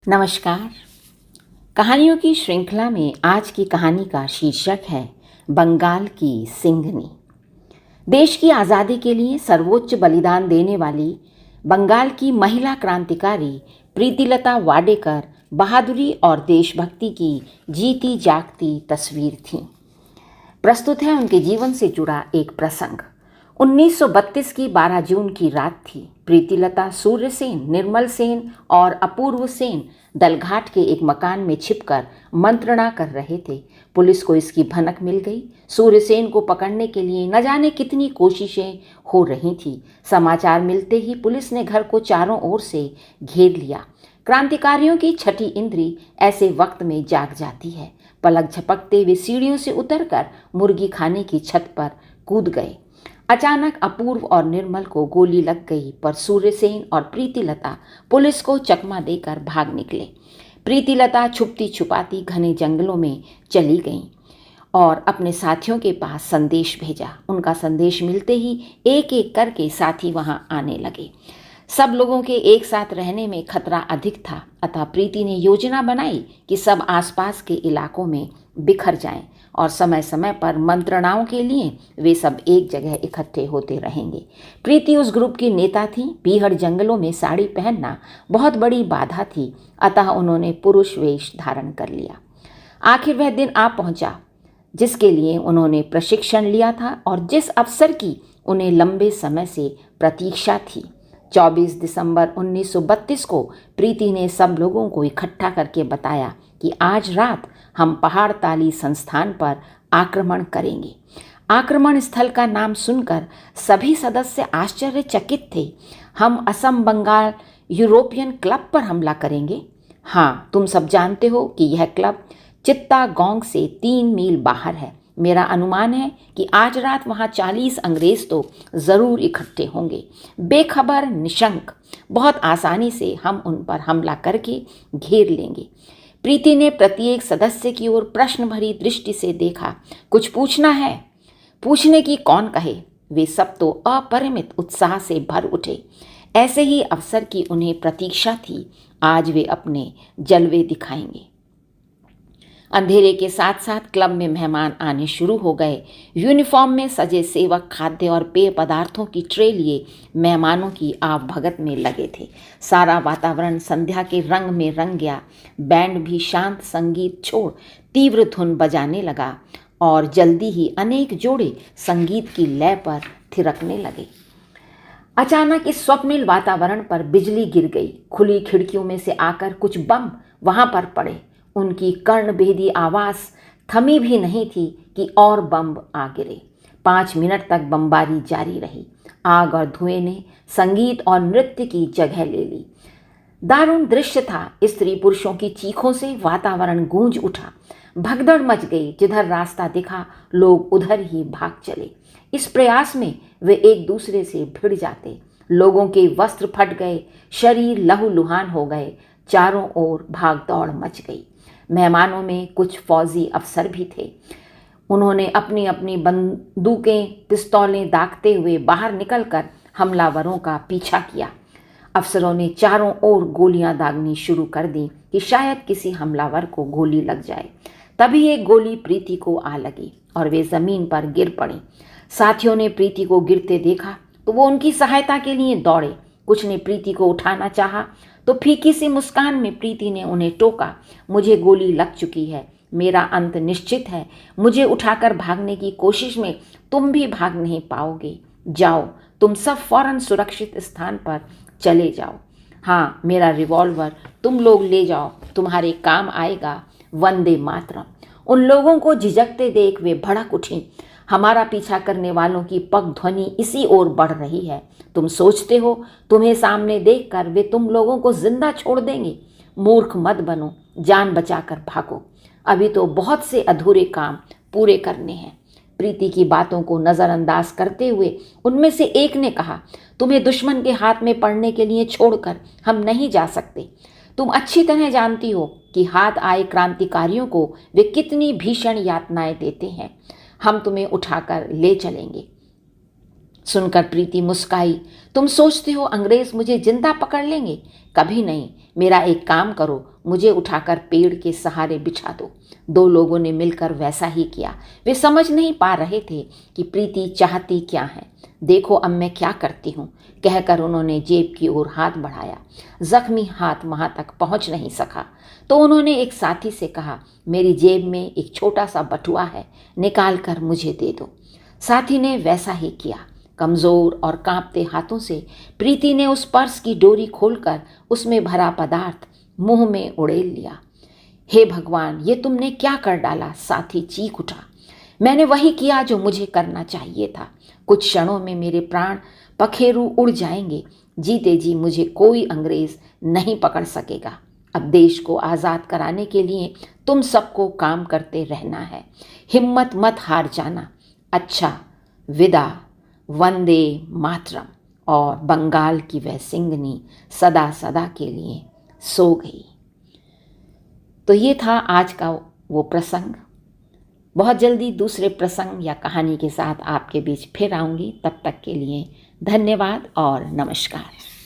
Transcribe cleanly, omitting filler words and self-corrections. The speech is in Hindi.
नमस्कार। कहानियों की श्रृंखला में आज की कहानी का शीर्षक है बंगाल की सिंघनी। देश की आज़ादी के लिए सर्वोच्च बलिदान देने वाली बंगाल की महिला क्रांतिकारी प्रीतिलता वाडेकर बहादुरी और देशभक्ति की जीती जागती तस्वीर थी। प्रस्तुत है उनके जीवन से जुड़ा एक प्रसंग। 1932 की 12 जून की रात थी। प्रीतिलता, सूर्य सेन, निर्मल सेन और अपूर्व सेन दलघाट के एक मकान में छिपकर मंत्रणा कर रहे थे। पुलिस को इसकी भनक मिल गई। सूर्य सेन को पकड़ने के लिए न जाने कितनी कोशिशें हो रही थी। समाचार मिलते ही पुलिस ने घर को चारों ओर से घेर लिया। क्रांतिकारियों की छठी इंद्री ऐसे वक्त में जाग जाती है। पलक झपकते वे सीढ़ियों से उतरकर मुर्गी खाने की छत पर कूद गए। अचानक अपूर्व और निर्मल को गोली लग गई, पर सूर्यसेन और प्रीतिलता पुलिस को चकमा देकर भाग निकले। प्रीतिलता छुपती छुपाती घने जंगलों में चली गईं और अपने साथियों के पास संदेश भेजा। उनका संदेश मिलते ही एक एक करके साथी वहां आने लगे। सब लोगों के एक साथ रहने में खतरा अधिक था, अतः प्रीति ने योजना बनाई कि सब आसपास के इलाकों में बिखर जाएं और समय समय पर मंत्रणाओं के लिए वे सब एक जगह इकट्ठे होते रहेंगे। प्रीति उस ग्रुप की नेता थी। बीहड़ जंगलों में साड़ी पहनना बहुत बड़ी बाधा थी, अतः उन्होंने पुरुष वेश धारण कर लिया। आखिर वह दिन आ पहुंचा जिसके लिए उन्होंने प्रशिक्षण लिया था और जिस अवसर की उन्हें लंबे समय से प्रतीक्षा थी। 24 दिसंबर 1932 को प्रीति ने सब लोगों को इकट्ठा करके बताया कि आज रात हम पहाड़ ताली संस्थान पर आक्रमण करेंगे। आक्रमण स्थल का नाम सुनकर सभी सदस्य आश्चर्यचकित थे। हम असम बंगाल यूरोपियन क्लब पर हमला करेंगे। हाँ, तुम सब जानते हो कि यह क्लब चित्तागोंग से 3 मील बाहर है। मेरा अनुमान है कि आज रात वहाँ 40 अंग्रेज तो ज़रूर इकट्ठे होंगे। बेखबर निशंक बहुत आसानी से हम उन पर हमला करके घेर लेंगे। प्रीति ने प्रत्येक सदस्य की ओर प्रश्न भरी दृष्टि से देखा। कुछ पूछना है? पूछने की कौन कहे। वे सब तो अपरिमित उत्साह से भर उठे। ऐसे ही अवसर की उन्हें प्रतीक्षा थी। आज वे अपने जलवे दिखाएंगे। अंधेरे के साथ साथ क्लब में मेहमान आने शुरू हो गए। यूनिफॉर्म में सजे सेवक खाद्य और पेय पदार्थों की ट्रे लिए मेहमानों की आवभगत में लगे थे। सारा वातावरण संध्या के रंग में रंग गया। बैंड भी शांत संगीत छोड़ तीव्र धुन बजाने लगा और जल्दी ही अनेक जोड़े संगीत की लय पर थिरकने लगे। अचानक इस स्वप्निल वातावरण पर बिजली गिर गई। खुली खिड़कियों में से आकर कुछ बम वहां पर पड़े। उनकी कर्णभेदी आवाज़ थमी भी नहीं थी कि और बम आ गिरे। 5 मिनट तक बमबारी जारी रही। आग और धुएं ने संगीत और नृत्य की जगह ले ली। दारुण दृश्य था। स्त्री पुरुषों की चीखों से वातावरण गूंज उठा। भगदड़ मच गई। जिधर रास्ता दिखा लोग उधर ही भाग चले। इस प्रयास में वे एक दूसरे से भिड़ जाते। लोगों के वस्त्र फट गए, शरीर लहूलुहान हो गए। चारों ओर भाग दौड़ मच गई। मेहमानों में कुछ फौजी अफसर भी थे। उन्होंने अपनी अपनी बंदूकें पिस्तौलें दागते हुए बाहर निकलकर हमलावरों का पीछा किया। अफसरों ने चारों ओर गोलियां दागनी शुरू कर दी कि शायद किसी हमलावर को गोली लग जाए। तभी एक गोली प्रीति को आ लगी और वे जमीन पर गिर पड़ी। साथियों ने प्रीति को गिरते देखा तो वो उनकी सहायता के लिए दौड़े। कुछ ने प्रीति को उठाना चाहा तो फीकी सी मुस्कान में प्रीति ने उन्हें टोका, मुझे गोली लग चुकी है, मेरा अंत निश्चित है। मुझे उठाकर भागने की कोशिश में तुम भी भाग नहीं पाओगे। जाओ, तुम सब फौरन सुरक्षित स्थान पर चले जाओ। हाँ, मेरा रिवॉल्वर तुम लोग ले जाओ, तुम्हारे काम आएगा। वंदे मातरम। उन लोगों को झिझकते देख वे भड़क उठी। हमारा पीछा करने वालों की पग ध्वनि इसी ओर बढ़ रही है। तुम सोचते हो तुम्हें सामने देखकर वे तुम लोगों को जिंदा छोड़ देंगे? मूर्ख मत बनो, जान बचाकर भागो। अभी तो बहुत से अधूरे काम पूरे करने हैं। प्रीति की बातों को नज़रअंदाज करते हुए उनमें से एक ने कहा, तुम्हें दुश्मन के हाथ में पड़ने के लिए छोड़कर हम नहीं जा सकते। तुम अच्छी तरह जानती हो कि हाथ आए क्रांतिकारियों को वे कितनी भीषण यातनाएं देते हैं। हम तुम्हें उठाकर ले चलेंगे। सुनकर प्रीति मुस्काई। तुम सोचते हो अंग्रेज मुझे जिंदा पकड़ लेंगे? कभी नहीं। मेरा एक काम करो, मुझे उठाकर पेड़ के सहारे बिछा दो। दो लोगों ने मिलकर वैसा ही किया। वे समझ नहीं पा रहे थे कि प्रीति चाहती क्या है। देखो अब मैं क्या करती हूँ, कहकर उन्होंने जेब की ओर हाथ बढ़ाया। जख्मी हाथ वहां तक पहुंच नहीं सका तो उन्होंने एक साथी से कहा, मेरी जेब में एक छोटा सा बटुआ है, निकाल कर मुझे दे दो। साथी ने वैसा ही किया। कमजोर और कांपते हाथों से प्रीति ने उस पर्स की डोरी खोलकर उसमें भरा पदार्थ मुंह में उड़ेल लिया। हे भगवान, ये तुमने क्या कर डाला? साथी चीख उठा। मैंने वही किया जो मुझे करना चाहिए था। कुछ क्षणों में मेरे प्राण पखेरु उड़ जाएंगे। जीते जी मुझे कोई अंग्रेज नहीं पकड़ सकेगा। अब देश को आज़ाद कराने के लिए तुम सबको काम करते रहना है। हिम्मत मत हार जाना। अच्छा, विदा। वंदे मातरम। और बंगाल की वह सिंघनी सदा सदा के लिए सो गई। तो ये था आज का वो प्रसंग। बहुत जल्दी दूसरे प्रसंग या कहानी के साथ आपके बीच फिर आऊँगी। तब तक के लिए धन्यवाद और नमस्कार।